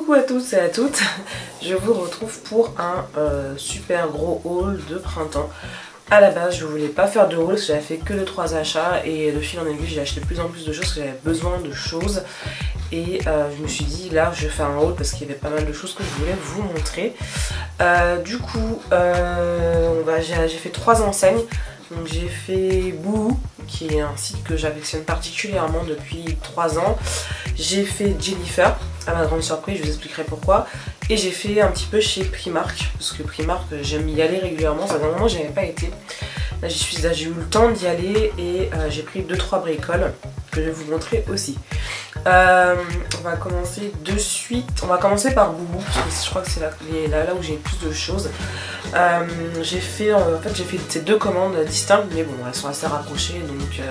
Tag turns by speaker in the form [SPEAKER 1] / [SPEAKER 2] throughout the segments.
[SPEAKER 1] Coucou à tous et à toutes, je vous retrouve pour un super gros haul de printemps. À la base je voulais pas faire de haul parce que j'avais fait que 2-3 achats et de fil en aiguille j'ai acheté de plus en plus de choses parce que j'avais besoin de choses. Et je me suis dit là je vais faire un haul parce qu'il y avait pas mal de choses que je voulais vous montrer. Du coup j'ai fait 3 enseignes. Donc j'ai fait Boohoo, qui est un site que j'affectionne particulièrement depuis 3 ans. J'ai fait Jennifer, à ma grande surprise, je vous expliquerai pourquoi. Et j'ai fait un petit peu chez Primark, parce que Primark j'aime y aller régulièrement, ça fait un moment que j'y avais pas été. Là j'ai eu le temps d'y aller et j'ai pris 2-3 bricoles que je vais vous montrer aussi. On va commencer de suite, on va commencer par Boohoo, parce que je crois que c'est là où j'ai plus de choses. J'ai fait ces 2 commandes distinctes, mais bon elles sont assez rapprochées, donc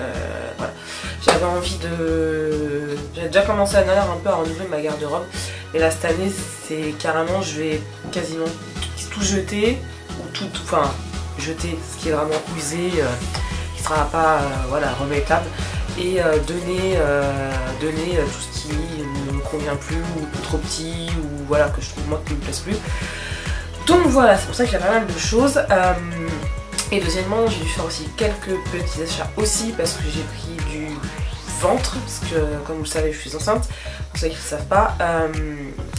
[SPEAKER 1] voilà. J'avais envie de... J'avais déjà commencé l'année dernière un peu à renouveler ma garde-robe, et là cette année c'est carrément, je vais quasiment tout jeter, ou tout, enfin jeter ce qui est vraiment usé, qui sera pas voilà, remettable, et donner tout ce qui ne me convient plus, ou trop petit, ou voilà, que je trouve moi qui ne me plaise plus. Donc voilà, c'est pour ça qu'il y a pas mal de choses. Et deuxièmement, j'ai dû faire aussi quelques petits achats aussi parce que j'ai pris du ventre, parce que comme vous le savez je suis enceinte, pour ceux qui ne le savent pas.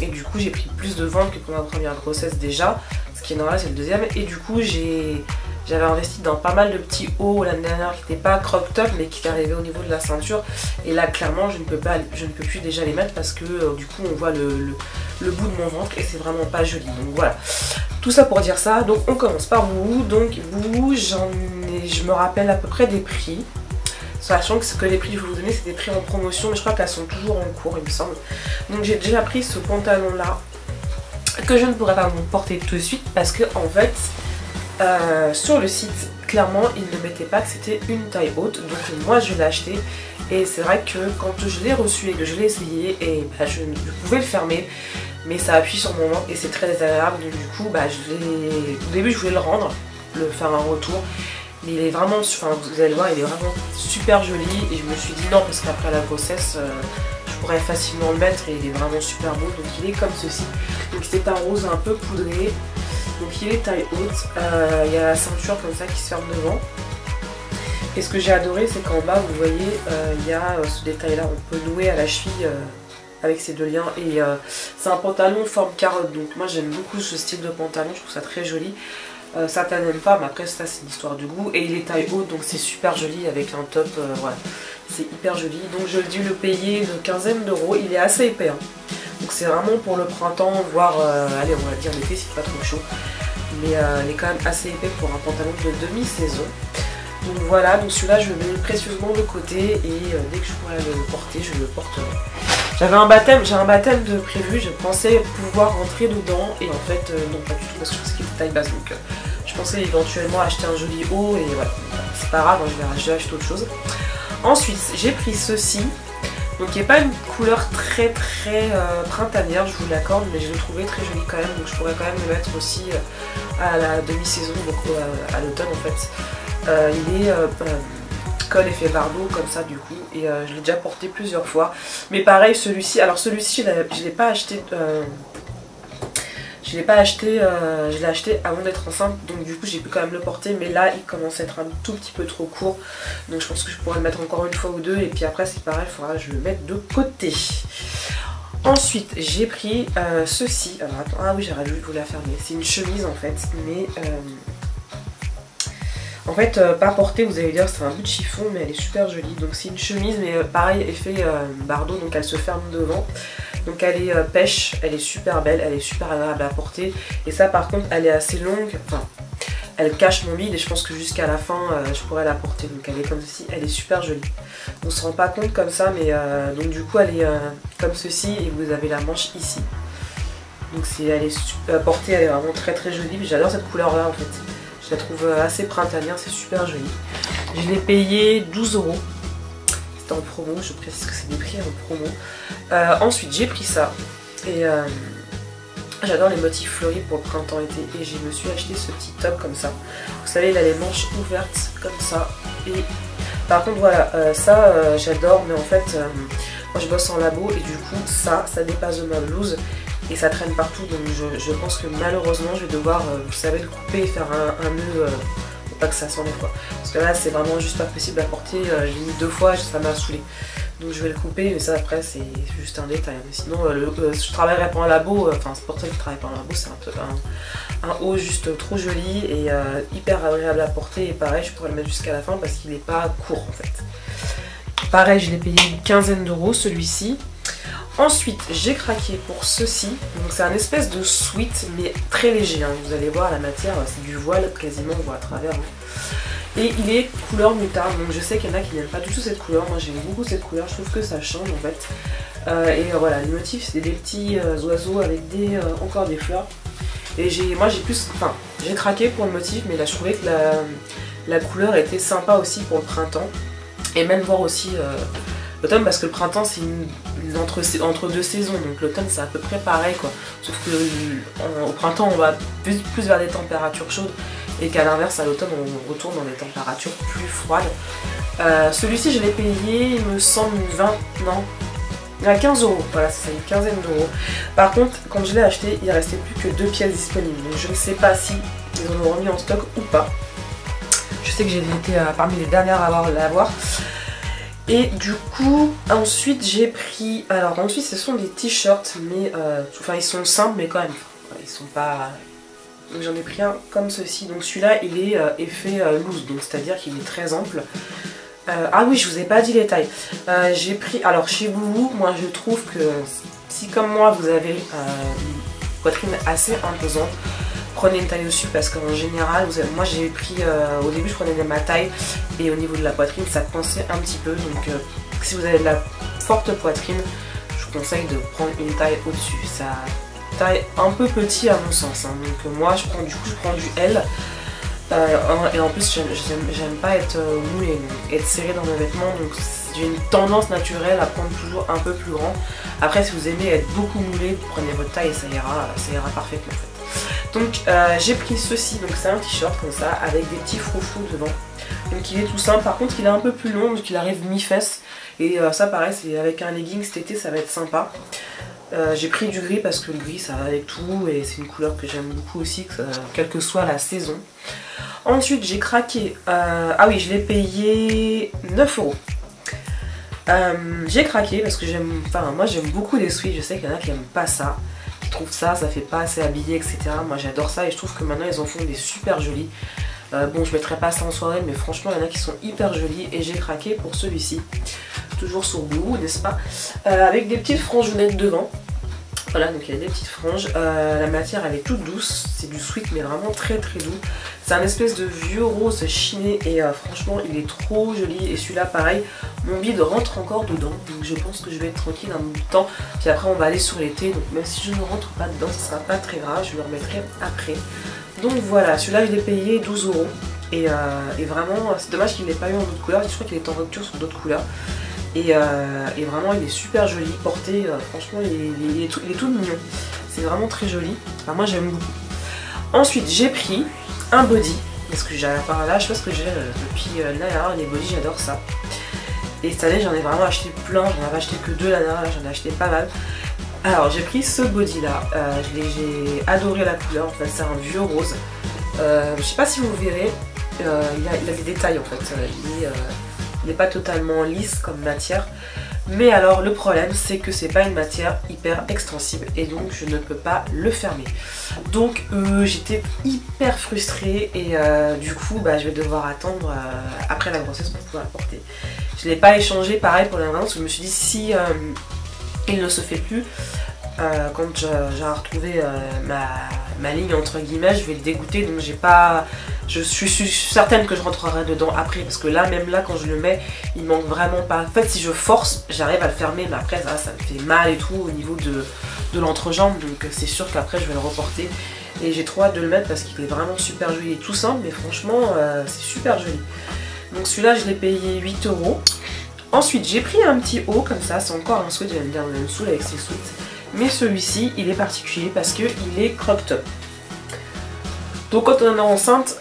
[SPEAKER 1] Et du coup j'ai pris plus de ventre que pour ma première grossesse déjà, ce qui est normal, c'est le deuxième. Et du coup j'avais investi dans pas mal de petits hauts l'année dernière qui n'étaient pas crop top mais qui arrivaient au niveau de la ceinture. Et là clairement je ne peux plus déjà les mettre parce que du coup on voit le bout de mon ventre et c'est vraiment pas joli. Donc voilà, tout ça pour dire ça. Donc on commence par Boohoo. Donc Boohoo, je me rappelle à peu près des prix. Sachant que les prix que je vais vous donner c'est des prix en promotion, mais je crois qu'elles sont toujours en cours il me semble. Donc j'ai déjà pris ce pantalon là que je ne pourrais pas vous porter tout de suite parce que en fait sur le site clairement ils ne mettaient pas que c'était une taille haute, donc moi je l'ai acheté. Et c'est vrai que quand je l'ai reçu et que je l'ai essayé, et je pouvais le fermer, mais ça appuie sur mon ventre et c'est très désagréable. Donc du coup au début je voulais le rendre, faire un retour. Mais il est vraiment, enfin vous allez le voir, il est vraiment super joli. Et je me suis dit non, parce qu'après la grossesse je pourrais facilement le mettre et il est vraiment super beau. Donc il est comme ceci. Donc c'est un rose un peu poudré. Donc il est taille haute. Il y a la ceinture comme ça qui se ferme devant. Et ce que j'ai adoré, c'est qu'en bas vous voyez il y a ce détail là, on peut nouer à la cheville avec ces 2 liens. Et c'est un pantalon forme carotte. Donc moi j'aime beaucoup ce style de pantalon, je trouve ça très joli. Certains n'aiment pas, mais après ça c'est une histoire de goût. Et il est taille haute, donc c'est super joli avec un top, voilà, c'est hyper joli. Donc j'ai dû le payer une quinzaine d'euros, il est assez épais, hein. Donc c'est vraiment pour le printemps, voire allez on va dire l'été si c'est pas trop chaud. Mais il est quand même assez épais pour un pantalon de demi-saison. Donc voilà, donc celui-là je le mets précieusement de côté et dès que je pourrai le porter, je le porterai. J'ai un baptême de prévu, je pensais pouvoir rentrer dedans et en fait non pas du tout parce que je pensais qu'il était taille basse, donc je pensais éventuellement acheter un joli haut et voilà, c'est pas grave, je vais acheter autre chose. Ensuite j'ai pris ceci, donc qui n'est pas une couleur très printanière, je vous l'accorde, mais je le trouvais très joli quand même, donc je pourrais quand même le mettre aussi à la demi-saison, donc à l'automne en fait. Il est col effet bardeau comme ça du coup, et je l'ai déjà porté plusieurs fois. Mais pareil celui-ci, alors celui-ci je l'ai pas acheté, je l'ai acheté avant d'être enceinte, donc du coup j'ai pu quand même le porter, mais là il commence à être un tout petit peu trop court, donc je pense que je pourrais le mettre encore une fois ou deux, et puis après c'est pareil, il faudra que je le mette de côté. Ensuite j'ai pris ceci, alors attends, ah oui j'aurais dû vous la fermer, c'est une chemise en fait, mais en fait pas portée, vous allez dire c'est un bout de chiffon, mais elle est super jolie. Donc c'est une chemise mais pareil effet bardeau, donc elle se ferme devant. Donc elle est pêche, elle est super belle, elle est super agréable à porter. Et ça par contre elle est assez longue, enfin elle cache mon bide et je pense que jusqu'à la fin je pourrais la porter. Donc elle est comme ceci, elle est super jolie. On se rend pas compte comme ça, mais donc du coup elle est comme ceci et vous avez la manche ici. Donc elle est portée, elle est vraiment très jolie. J'adore cette couleur là en fait. Je la trouve assez printanière, c'est super joli. Je l'ai payé 12 euros. C'était en promo, je précise que c'est des prix en promo. Ensuite j'ai pris ça. Et j'adore les motifs fleuris pour le printemps-été. Et je me suis acheté ce petit top comme ça. Vous savez, il a les manches ouvertes comme ça. Et par contre voilà, j'adore. Mais en fait, moi je bosse en labo et du coup ça dépasse de ma blouse. et ça traîne partout, donc je pense que malheureusement je vais devoir, vous savez, le couper et faire un nœud pour pas que ça s'enlève quoi. Parce que là c'est vraiment juste pas possible à porter, j'ai mis 2 fois, ça m'a saoulé. Donc je vais le couper, mais ça après c'est juste un détail. Mais sinon je travaillerai pas en labo, enfin c'est pour ça que je travaille pas en labo, c'est un peu un haut juste trop joli et hyper agréable à porter. Et pareil je pourrais le mettre jusqu'à la fin parce qu'il n'est pas court en fait. Pareil je l'ai payé une quinzaine d'euros celui-ci. Ensuite j'ai craqué pour ceci, donc c'est un espèce de sweat mais très léger, hein. Vous allez voir la matière c'est du voile quasiment, on voit à travers. Hein. Et il est couleur moutarde, donc je sais qu'il y en a qui n'aiment pas du tout cette couleur, moi j'aime beaucoup cette couleur, je trouve que ça change en fait. Et voilà, le motif c'est des petits oiseaux avec encore des fleurs. Et moi j'ai craqué pour le motif, mais là je trouvais que la couleur était sympa aussi pour le printemps. Et même voir aussi l'automne, parce que le printemps c'est entre deux saisons, donc l'automne c'est à peu près pareil quoi. Sauf que au printemps on va plus vers des températures chaudes et qu'à l'inverse à l'automne on retourne dans des températures plus froides. Celui-ci je l'ai payé, il me semble 15 euros, voilà c'est ça, une quinzaine d'euros. Par contre quand je l'ai acheté il restait plus que 2 pièces disponibles, donc je ne sais pas si ils en ont remis en stock ou pas. Je sais que j'ai été parmi les dernières à l'avoir. Et du coup, ensuite j'ai pris... Alors ensuite ce sont des t-shirts, mais... Enfin ils sont simples, mais quand même, ils sont pas... Donc j'en ai pris un comme ceci. Donc celui-là il est effet loose, donc c'est-à-dire qu'il est très ample. Ah oui, je vous ai pas dit les tailles. J'ai pris... Alors chez Bouhou, moi je trouve que si comme moi vous avez une poitrine assez imposante, prenez une taille dessus parce qu'en général, moi j'ai pris, au début je prenais ma taille et au niveau de la poitrine ça coinçait un petit peu, donc si vous avez de la forte poitrine, je vous conseille de prendre une taille au-dessus. Ça taille un peu petit à mon sens, hein. Donc moi je prends du L, et en plus j'aime pas être moulée, être serrée dans mes vêtements, donc j'ai une tendance naturelle à prendre toujours un peu plus grand. Après si vous aimez être beaucoup moulé, vous prenez votre taille et ça ira parfaitement en fait. Donc j'ai pris ceci, donc c'est un t-shirt comme ça avec des petits froufrous devant. Donc il est tout simple, par contre il est un peu plus long, donc il arrive mi-fesse. Et ça pareil, c'est avec un legging cet été, ça va être sympa. J'ai pris du gris parce que le gris ça va avec tout et c'est une couleur que j'aime beaucoup aussi, quelle que soit la saison. Ensuite j'ai craqué, ah oui je l'ai payé 9 euros. J'ai craqué parce que moi j'aime beaucoup les sweats, je sais qu'il y en a qui n'aiment pas ça. Je trouve ça fait pas assez habillé, etc. Moi j'adore ça et je trouve que maintenant ils en font des super jolis. Bon je mettrai pas ça en soirée, mais franchement il y en a qui sont hyper jolis et j'ai craqué pour celui-ci. Toujours sur Bouhou, n'est-ce pas, avec des petites franjonnettes devant. Voilà, donc il y a des petites franges. La matière elle est toute douce, c'est du sweat mais vraiment très très doux. C'est un espèce de vieux rose chiné et franchement il est trop joli. Et celui-là pareil, mon bide rentre encore dedans, donc je pense que je vais être tranquille un bout de temps. Puis après on va aller sur l'été, donc même si je ne rentre pas dedans, ce sera pas très grave, je le remettrai après. Donc voilà, celui-là je l'ai payé 12 euros. Et vraiment, c'est dommage qu'il n'ait pas eu en d'autres couleurs, je crois qu'il est en rupture sur d'autres couleurs. Et vraiment il est super joli porté, franchement il est tout mignon, c'est vraiment très joli, enfin moi j'aime beaucoup. Ensuite j'ai pris un body, parce que là je sais pas ce que j'ai depuis l'année dernière, les bodys j'adore ça. Et cette année j'en ai vraiment acheté plein, j'en avais acheté que 2 l'année dernière, j'en ai acheté pas mal. Alors j'ai pris ce body là, j'ai adoré la couleur, en fait c'est un vieux rose. Je sais pas si vous verrez, il a des détails en fait, il n'est pas totalement lisse comme matière, mais alors le problème c'est que c'est pas une matière hyper extensible et donc je ne peux pas le fermer. Donc j'étais hyper frustrée et du coup je vais devoir attendre après la grossesse pour pouvoir la porter. Je ne l'ai pas échangé pareil pour la parce que je me suis dit si il ne se fait plus, quand j'ai retrouvé ma ligne entre guillemets, je vais le dégoûter, donc je suis certaine que je rentrerai dedans après, parce que là même là quand je le mets il manque vraiment pas. En fait si je force j'arrive à le fermer, mais après ça me fait mal et tout au niveau de l'entrejambe, donc c'est sûr qu'après je vais le reporter. Et j'ai trop hâte de le mettre parce qu'il est vraiment super joli, il est tout simple mais franchement c'est super joli. Donc celui-là je l'ai payé 8 euros. Ensuite j'ai pris un petit haut comme ça, c'est encore un sweat, j'aime bien me saoule avec ces sweats. Mais celui-ci il est particulier parce qu'il est crop top. Donc quand on est enceinte,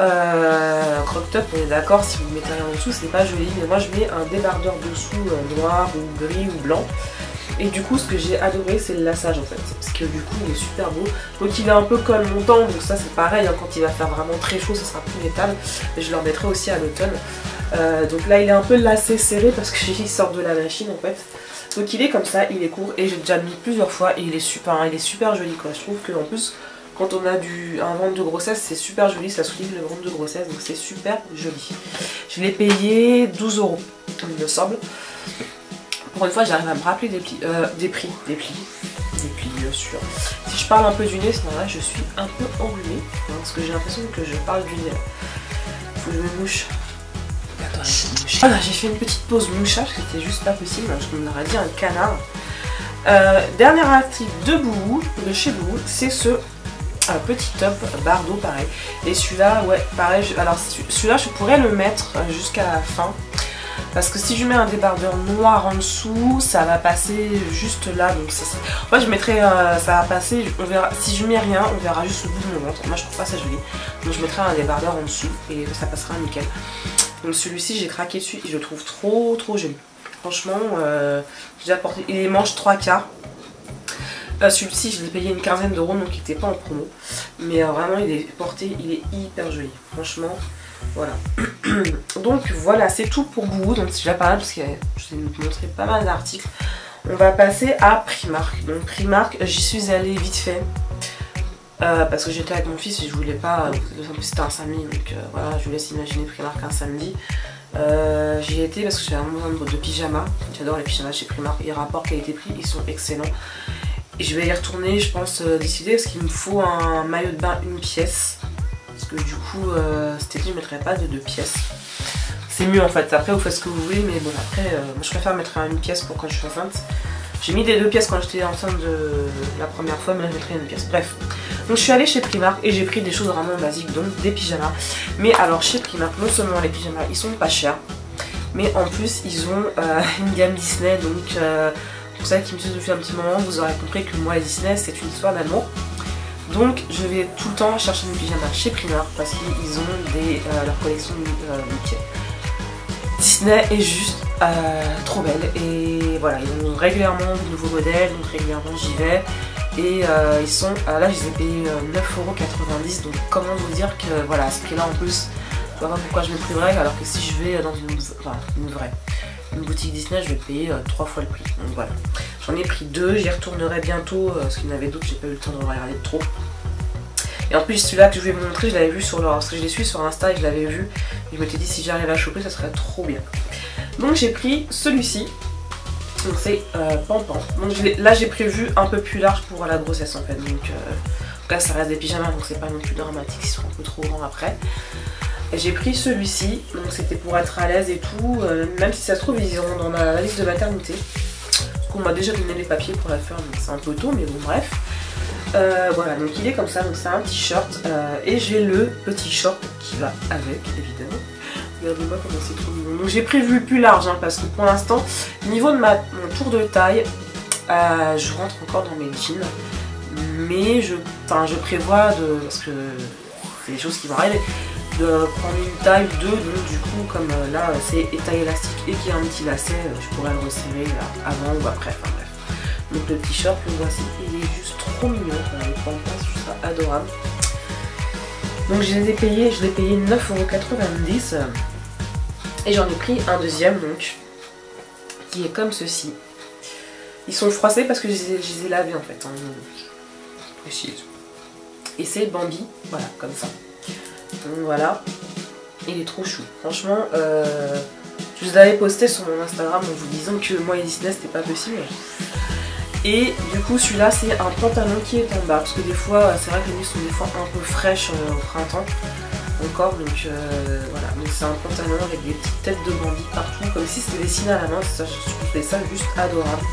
[SPEAKER 1] crop top on est d'accord, si vous mettez rien en dessous c'est pas joli. Mais moi je mets un débardeur dessous noir ou gris ou blanc. Et du coup ce que j'ai adoré c'est le lassage en fait, parce que du coup il est super beau. Donc il est un peu col montant, donc ça c'est pareil, hein, quand il va faire vraiment très chaud ça sera plus métal. Et je le remettrai aussi à l'automne. Donc là il est un peu lacé serré parce qu'il sort de la machine en fait. Donc il est comme ça, il est court et j'ai déjà mis plusieurs fois et il est super joli quoi. Je trouve qu'en plus quand on a un ventre de grossesse c'est super joli, ça souligne le ventre de grossesse, donc c'est super joli. Je l'ai payé 12 €, il me semble. Pour une fois j'arrive à me rappeler des prix bien sûr. Si je parle un peu du nez, sinon là je suis un peu enrhumée, hein, parce que j'ai l'impression que je parle du nez. Faut que je me mouche. Attends, voilà, j'ai fait une petite pause mouchage, c'était juste pas possible, je me l'aurais dit un canard. Dernier article de Bouhou, de chez Bouhou, c'est ce petit top Bardot pareil. Et celui-là, ouais, pareil, alors celui-là je pourrais le mettre jusqu'à la fin. Parce que si je mets un débardeur noir en dessous, ça va passer juste là. Donc ça, en fait, je mettrai, ça va passer, on verra. Si je mets rien, on verra juste le bout de mon ventre. Moi, je trouve pas ça joli. Donc je mettrai un débardeur en dessous et ça passera nickel. Donc celui-ci, j'ai craqué dessus et je le trouve trop joli. Franchement, j'ai apporté. Il est manche 3/4. Celui-ci, je l'ai payé une quinzaine d'euros, donc il n'était pas en promo. Mais vraiment, il est porté, il est hyper joli. Franchement. Voilà. Donc voilà, c'est tout pour Bouhou. Donc c'est déjà pas mal parce que je vais vous montrer pas mal d'articles. On va passer à Primark. Donc Primark, j'y suis allée vite fait. Parce que j'étais avec mon fils et je voulais pas. C'était un samedi, donc voilà, je vous laisse imaginer Primark un samedi. J'y étais parce que j'ai un nombre de pyjamas. J'adore les pyjamas chez Primark. Et rapport qualité-prix, ils sont excellents. Et je vais y retourner, je pense, d'ici parce qu'il me faut un maillot de bain une pièce. Parce que du coup, cet été, je ne mettrai pas de 2 pièces. C'est mieux en fait. Après, vous faites ce que vous voulez, mais bon, après, moi je préfère mettre une pièce pour quand je suis enceinte. J'ai mis des 2 pièces quand j'étais enceinte de la première fois, mais là je mettrai une pièce. Bref. Donc je suis allée chez Primark et j'ai pris des choses vraiment basiques, donc des pyjamas. Mais alors chez Primark, non seulement les pyjamas, ils sont pas chers, mais en plus, ils ont une gamme Disney. Donc pour celles qui me suivent depuis un petit moment, vous aurez compris que moi et Disney, c'est une histoire d'amour. Donc je vais tout le temps chercher mes pyjamas chez Primark parce qu'ils ont leur collection Mickey. Disney est juste trop belle et voilà, ils ont régulièrement de nouveaux modèles, donc régulièrement j'y vais. Et ils sont, là je les ai payés 9,90 €, donc comment vous dire que voilà, à ce prix là en plus, je vois pas pourquoi je me priverais, alors que si je vais dans une boutique Disney, je vais payer 3 fois le prix. Donc voilà, j'en ai pris 2, j'y retournerai bientôt parce qu'il y en avait d'autres, j'ai pas eu le temps de regarder trop. Et en plus celui-là que je vais vous montrer, je l'avais vu sur leur, parce que je les suis sur Insta et je l'avais vu. Et je m'étais dit si j'arrive à choper, ça serait trop bien. Donc j'ai pris celui-ci. Donc c'est Pampan. Donc là j'ai prévu un peu plus large pour la grossesse en fait. Donc en tout cas ça reste des pyjamas, donc c'est pas non plus dramatique, ils seront un peu trop grands après. J'ai pris celui-ci, donc c'était pour être à l'aise et tout, même si ça se trouve ils iront dans ma liste de maternité. Parce qu'on m'a déjà donné les papiers pour la faire, donc c'est un peu tôt, mais bon bref. Voilà, donc il est comme ça, donc c'est un t-shirt et j'ai le petit short qui va avec, évidemment. Regardez-moi comment c'est trop mignon. Donc j'ai prévu plus large, hein, parce que pour l'instant, niveau de mon tour de taille, je rentre encore dans mes jeans. Mais je prévois de, parce que c'est des choses qui vont arriver, de prendre une taille 2, donc du coup comme là c'est taille élastique et qu'il y a un petit lacet, je pourrais le resserrer là, avant ou après, enfin bref. Donc le t-shirt, le voici, il est juste trop mignon, les pampins, je trouve ça adorable. Donc je l'ai payé 9,90 € et j'en ai pris un deuxième donc qui est comme ceci. Ils sont froissés parce que je les ai lavés en fait, hein, précise. Et c'est Bambi, voilà, comme ça. Donc voilà, il est trop chou. Franchement, je vous avais posté sur mon Instagram en vous disant que moi et Disney c'était pas possible. Et du coup celui-là c'est un pantalon qui est en bas parce que des fois c'est vrai que les nuits sont des fois un peu fraîches au printemps encore, donc voilà, donc c'est un pantalon avec des petites têtes de Bambi partout comme si c'était dessiné à la main. Ça, je trouvais ça juste adorable.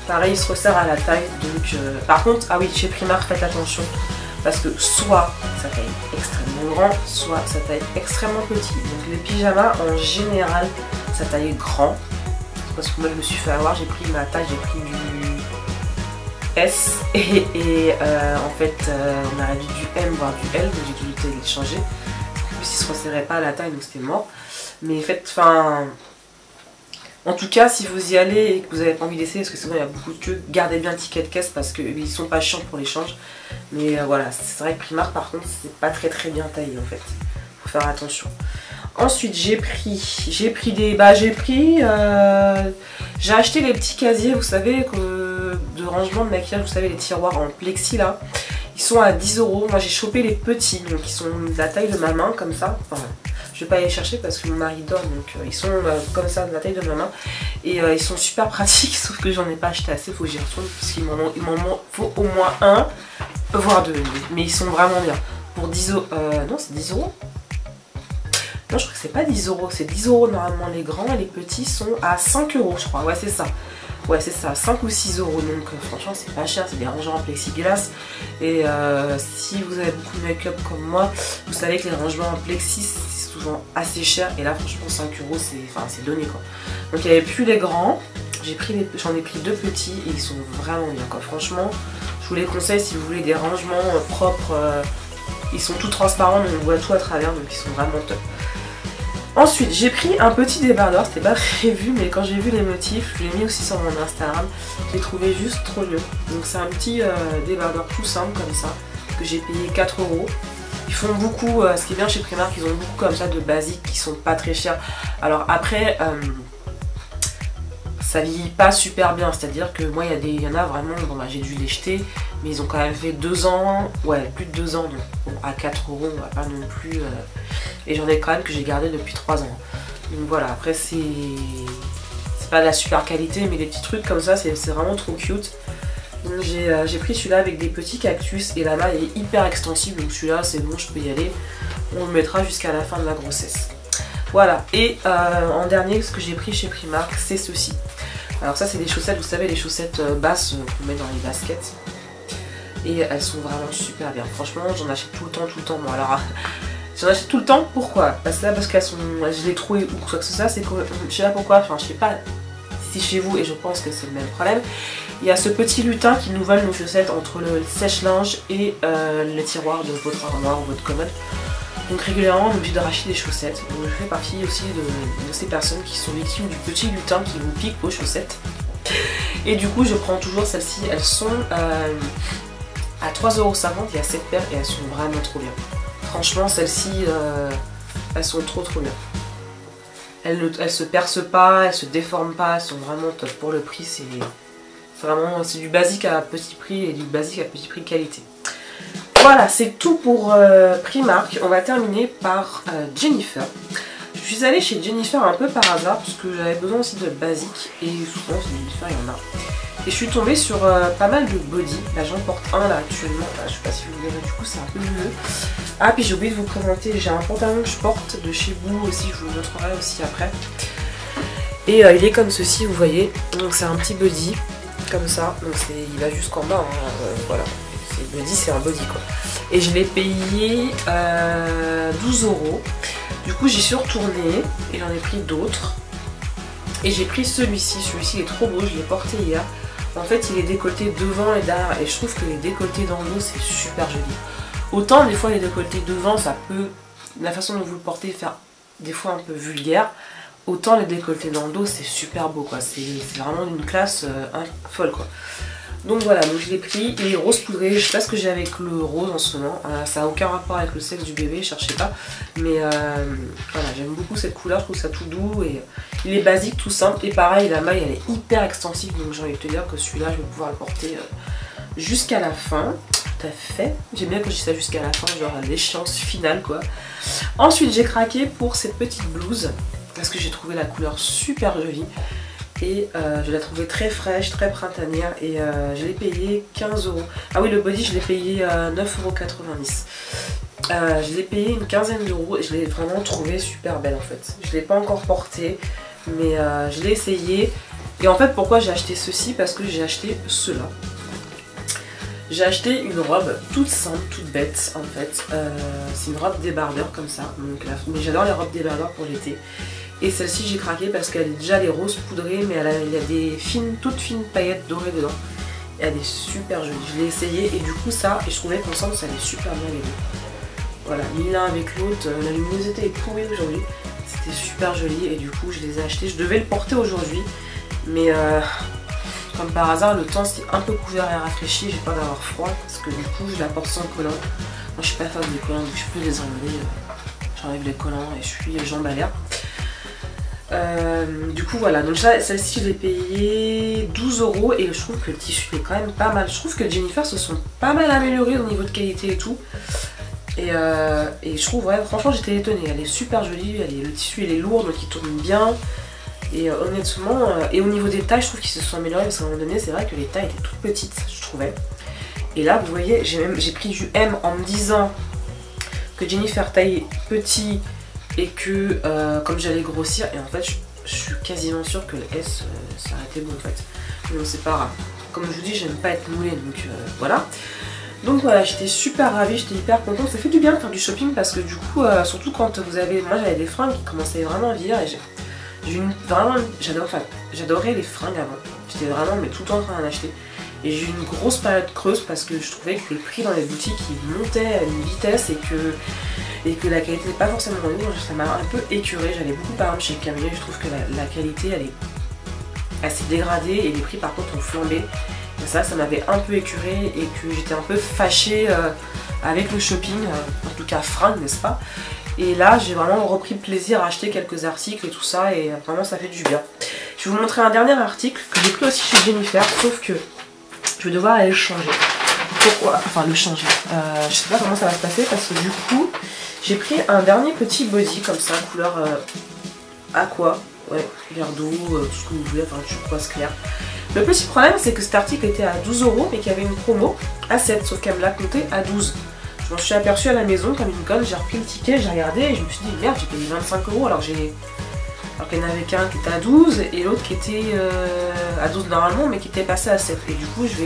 [SPEAKER 1] Pareil, il se resserre à la taille, donc par contre, ah oui, chez Primark faites attention parce que soit ça taille extrêmement grand, soit ça taille extrêmement petit. Donc les pyjamas en général ça taille grand, parce que moi je me suis fait avoir, j'ai pris ma taille, j'ai pris du S et en fait on a réduit du M voire du L, donc j'ai dû télécharger. En plus il se resserrait pas à la taille, donc c'était mort. Mais en fait, enfin En tout cas, si vous y allez et que vous n'avez pas envie d'essayer, parce que souvent il y a beaucoup de queues, gardez bien le ticket de caisse parce qu'ils sont pas chiants pour l'échange. Mais voilà, c'est vrai que Primark par contre c'est pas très bien taillé en fait. Faut faire attention. Ensuite j'ai acheté les petits casiers, vous savez, de rangement de maquillage, vous savez les tiroirs en plexi là. Ils sont à 10 €. Moi j'ai chopé les petits, donc ils sont de la taille de ma main comme ça. Enfin, je vais pas les chercher parce que mon mari dort, donc ils sont comme ça de la taille de ma main. Et ils sont super pratiques, sauf que j'en ai pas acheté assez, faut que j'y retourne parce qu'il m'en faut au moins un, voire deux. Mais ils sont vraiment bien. Pour 10 €, non c'est 10 €. Non, je crois que c'est pas 10 €, c'est 10 € normalement les grands et les petits sont à 5 € je crois, ouais c'est ça. Ouais c'est ça, 5 ou 6 €, donc franchement c'est pas cher, c'est des rangements en plexiglas. Et si vous avez beaucoup de make-up comme moi, vous savez que les rangements en plexi c'est souvent assez cher. Et là franchement 5 € c'est donné quoi. Donc il n'y avait plus les grands, j'en ai pris deux petits et ils sont vraiment bien quoi. Franchement je vous les conseille si vous voulez des rangements propres, ils sont tout transparents donc on voit tout à travers, donc ils sont vraiment top. Ensuite, j'ai pris un petit débardeur, c'était pas prévu, mais quand j'ai vu les motifs, je l'ai mis aussi sur mon Instagram, j'ai trouvé juste trop mieux. Donc c'est un petit débardeur tout simple comme ça, que j'ai payé 4 €. Ils font beaucoup, ce qui est bien chez Primark, ils ont beaucoup comme ça de basiques qui sont pas très chers. Alors après, ça vieillit pas super bien, c'est-à-dire que moi il y en a vraiment, bon bah j'ai dû les jeter, mais ils ont quand même fait 2 ans, ouais plus de 2 ans, donc bon, à 4 €, on va pas non plus... Et j'en ai quand même que j'ai gardé depuis 3 ans. Donc voilà, après c'est pas de la super qualité, mais des petits trucs comme ça, c'est vraiment trop cute. Donc j'ai pris celui-là avec des petits cactus et la maille est hyper extensible, donc celui-là c'est bon, je peux y aller. On le mettra jusqu'à la fin de la grossesse. Voilà, et en dernier, ce que j'ai pris chez Primark, c'est ceci. Alors ça c'est des chaussettes, vous savez les chaussettes basses qu'on met dans les baskets. Et elles sont vraiment super bien. Franchement j'en achète tout le temps. Bon alors j'en achète tout le temps, pourquoi? Parce qu'elles sont... je les trouve ou quoi que ce soit, c'est que je sais pas pourquoi, enfin je sais pas si chez vous et je pense que c'est le même problème. Il y a ce petit lutin qui nous vole nos chaussettes entre le sèche-linge et le tiroir de votre armoire ou votre commode. Donc régulièrement on est obligé de racheter des chaussettes. Donc je fais partie aussi de ces personnes qui sont victimes du petit lutin qui vous pique vos chaussettes. Et du coup je prends toujours celles-ci, elles sont à 3,50 €, il y a 7 paires et elles sont vraiment trop bien. Franchement celles-ci, elles sont trop bien. Elles se percent pas, elles se déforment pas, elles sont vraiment top. Pour le prix c'est du basique à petit prix et du basique à petit prix qualité. Voilà, c'est tout pour Primark. On va terminer par Jennifer. Je suis allée chez Jennifer un peu par hasard parce que j'avais besoin aussi de basique et souvent chez Jennifer il y en a. Et je suis tombée sur pas mal de body. Là j'en porte un là actuellement, je sais pas si vous verrez, du coup c'est un peu mieux. Ah puis j'ai oublié de vous présenter, j'ai un pantalon que je porte de chez Boo aussi, je vous le montrerai aussi après. Et il est comme ceci, vous voyez, donc c'est un petit body, comme ça, donc il va jusqu'en bas, hein, voilà. Body, c'est un body quoi. Et je l'ai payé 12 €. Du coup j'y suis retournée et j'en ai pris d'autres. Et j'ai pris celui-ci il est trop beau, je l'ai porté hier. En fait il est décolleté devant et derrière et je trouve que les décolletés dans le dos c'est super joli. Autant des fois les décolletés devant ça peut, la façon dont vous le portez, faire des fois un peu vulgaire. Autant les décolletés dans le dos c'est super beau quoi, c'est vraiment d'une classe folle quoi. Donc voilà, donc je l'ai pris, il est rose poudré, je sais pas ce que j'ai avec le rose en ce moment, ça n'a aucun rapport avec le sexe du bébé, cherchez pas, mais voilà, j'aime beaucoup cette couleur, je trouve ça tout doux et il est basique, tout simple, et pareil la maille elle est hyper extensive, donc j'ai envie de te dire que celui-là je vais pouvoir le porter jusqu'à la fin, tout à fait, j'aime bien quand je dis ça jusqu'à la fin, genre l'échéance finale quoi. Ensuite j'ai craqué pour cette petite blouse, parce que j'ai trouvé la couleur super jolie. Et je l'ai trouvée très fraîche, très printanière et je l'ai payé 15 €. Ah oui, le body je l'ai payé 9,90 €. Je l'ai payé une quinzaine d'euros et je l'ai vraiment trouvée super belle en fait. Je ne l'ai pas encore portée mais je l'ai essayé. Et en fait pourquoi j'ai acheté ceci? Parce que j'ai acheté cela. J'ai acheté une robe toute simple, toute bête en fait. C'est une robe débardeur comme ça. Donc, mais j'adore les robes débardeurs pour l'été. Et celle-ci j'ai craqué parce qu'elle est déjà les roses poudrées mais il y a des toutes fines paillettes dorées dedans. Et elle est super jolie. Je l'ai essayé et du coup ça, et je trouvais qu'ensemble ça allait super bien les deux. Voilà, mis l'un avec l'autre, la luminosité est pourrie aujourd'hui. C'était super joli et du coup je les ai achetés. Je devais le porter aujourd'hui, mais comme par hasard le temps s'est un peu couvert et rafraîchi. J'ai peur d'avoir froid parce que du coup je la porte sans collant. Moi je suis pas fan des collants donc je peux les enlever. J'enlève les collants et je suis jambe à l'air. Du coup voilà, donc celle-ci je l'ai payée 12 € et je trouve que le tissu est quand même pas mal. Je trouve que Jennifer se sont pas mal améliorés au niveau de qualité et tout. Et je trouve, ouais, franchement j'étais étonnée, elle est super jolie, le tissu il est lourd donc il tourne bien. Et honnêtement, et au niveau des tailles je trouve qu'ils se sont améliorés parce qu'à un moment donné c'est vrai que les tailles étaient toutes petites je trouvais. Et là vous voyez j'ai pris du M en me disant que Jennifer taillait petit et que comme j'allais grossir, et en fait je suis quasiment sûre que le S ça aurait été bon en fait. Mais bon c'est pas grave, comme je vous dis j'aime pas être moulée donc voilà. Donc voilà, j'étais super ravie, j'étais hyper contente, ça fait du bien de faire du shopping parce que du coup, surtout quand vous avez, moi j'avais des fringues qui commençaient vraiment à vieillir et j'adorais les fringues avant, j'étais vraiment mais tout le temps en train d'en acheter. Et j'ai eu une grosse période creuse parce que je trouvais que les prix dans les boutiques ils montaient à une vitesse et que la qualité n'est pas forcément bonne, donc ça m'a un peu écœurée. J'allais beaucoup par exemple chez Camille, je trouve que la qualité elle est assez dégradée et les prix par contre ont flambé. Et ça m'avait un peu écœurée et que j'étais un peu fâchée avec le shopping, en tout cas fringues n'est-ce pas. Et là j'ai vraiment repris plaisir à acheter quelques articles et tout ça et vraiment ça fait du bien. Je vais vous montrer un dernier article que j'ai pris aussi chez Jennifer, sauf que je vais devoir aller le changer. Pourquoi? Enfin le changer. Je sais pas comment ça va se passer parce que du coup j'ai pris un dernier petit body comme ça, couleur aqua, ouais, verre d'eau, tout ce que vous voulez, enfin turquoise clair. Le petit problème c'est que cet article était à 12 € mais qu'il y avait une promo à 7, sauf qu'elle me l'a compté à 12. Je m'en suis aperçue à la maison comme une conne, j'ai repris le ticket, j'ai regardé et je me suis dit merde j'ai payé 25 € alors qu'il y en avait qu'un qui était à 12 et l'autre qui était à 12 normalement mais qui était passé à 7. Et du coup je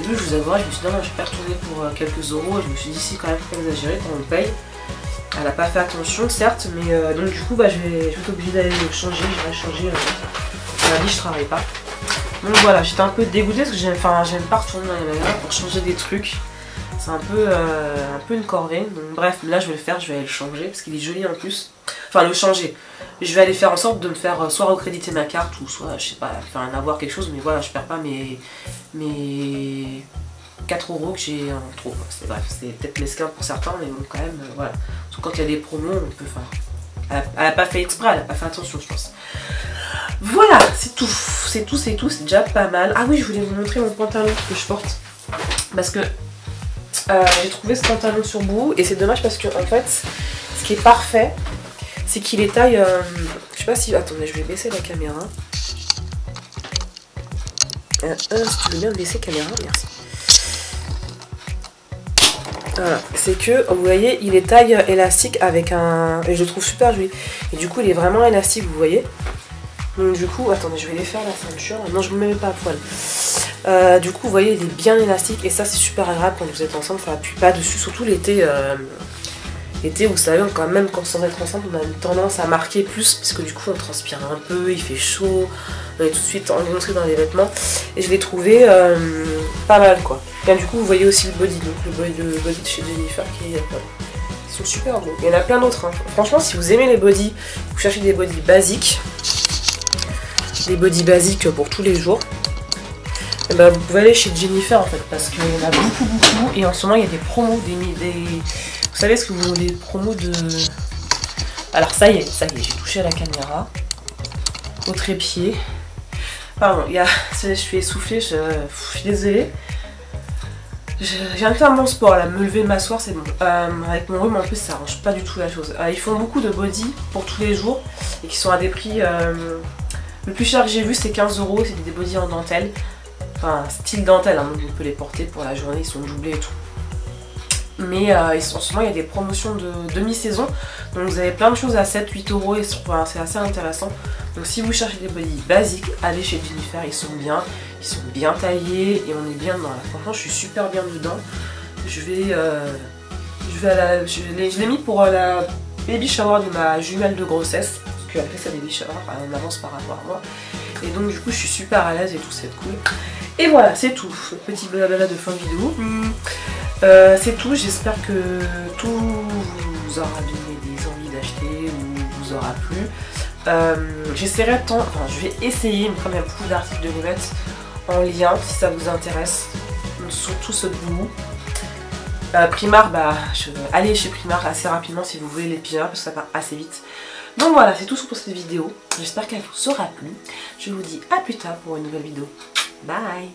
[SPEAKER 1] vous avouerai, je me suis dit non, je vais pas retourner pour quelques euros et je me suis dit si quand même faut pas exagérer quand on paye. Elle n'a pas fait attention certes mais donc du coup je vais être obligée d'aller le changer, je vais changer lundi je travaille pas. Donc voilà, j'étais un peu dégoûtée parce que j'aime pas retourner dans les magasins pour changer des trucs. C'est un peu une corvée. Donc bref, là je vais le faire, je vais aller le changer parce qu'il est joli en plus. Enfin le changer. Je vais aller faire en sorte de me faire soit recréditer ma carte ou soit je sais pas, faire un avoir quelque chose, mais voilà, je perds pas mes 4 € que j'ai en trop. Bref, c'est peut-être mesquin pour certains, mais bon quand même, voilà. Surtout quand il y a des promos, on peut faire. Elle a pas fait exprès, elle a pas fait attention je pense. Voilà, c'est tout, c'est déjà pas mal. Ah oui, je voulais vous montrer mon pantalon que je porte. Parce que j'ai trouvé ce pantalon sur Boohoo et c'est dommage parce que en fait, ce qui est parfait, c'est qu'il est taille... je sais pas si... Attendez, je vais baisser la caméra. Si tu veux bien baisser la caméra, merci. Voilà, c'est que, vous voyez, il est taille élastique avec un... Et je le trouve super joli. Et du coup, il est vraiment élastique, vous voyez. Donc du coup, attendez, je vais défaire la ceinture. Non, je ne me mets pas à poil. Du coup, vous voyez, il est bien élastique. Et ça, c'est super agréable quand vous êtes ensemble. Ça appuie pas dessus, surtout l'été. L'été, vous savez, quand même, quand sans être ensemble, on a une tendance à marquer plus. Parce que du coup, on transpire un peu, il fait chaud. On est tout de suite engoncé dans les vêtements. Et je l'ai trouvé pas mal, quoi. Et du coup, vous voyez aussi le body. Donc le body de chez Jennifer qui est... Ils sont super beaux. Il y en a plein d'autres. Hein. Franchement, si vous aimez les bodys, vous cherchez des bodys basiques. Des bodys basiques pour tous les jours, et ben vous pouvez aller chez Jennifer en fait parce qu'il y en a beaucoup et en ce moment il y a des promos, vous savez ce que vous voulez, des promos de... Alors ça y est, j'ai touché à la caméra, au trépied, pardon, je suis essoufflée, je suis désolée, je viens de faire mon sport là, me lever, m'asseoir c'est bon, avec mon rhume en plus ça arrange pas du tout la chose. Ils font beaucoup de bodys pour tous les jours et qui sont à des prix... Le plus cher que j'ai vu c'est 15 €, c'est des bodys en dentelle, enfin style dentelle, hein, donc on peut les porter pour la journée, ils sont doublés et tout. Mais en ce moment il y a des promotions de demi-saison, donc vous avez plein de choses à 7-8 € et c'est assez intéressant. Donc si vous cherchez des bodys basiques, allez chez Jennifer, ils sont bien taillés et on est bien dedans. Franchement je suis super bien dedans. Je l'ai mis pour la baby shower de ma jumelle de grossesse. Qu'elle fait sa baby shower en avance par rapport à moi. Et donc du coup je suis super à l'aise et tout, c'est cool. Et voilà, c'est tout. Petit blabla de fin de vidéo. C'est tout, j'espère que tout vous aura donné des envies d'acheter ou vous aura plu. J'essaierai de enfin je vais essayer, mais comme il y a beaucoup d'articles de les mettre en lien si ça vous intéresse, surtout ce bout. Primark, allez chez Primark assez rapidement si vous voulez les pyjamas parce que ça part assez vite. Donc voilà, c'est tout pour cette vidéo. J'espère qu'elle vous aura plu. Je vous dis à plus tard pour une nouvelle vidéo. Bye.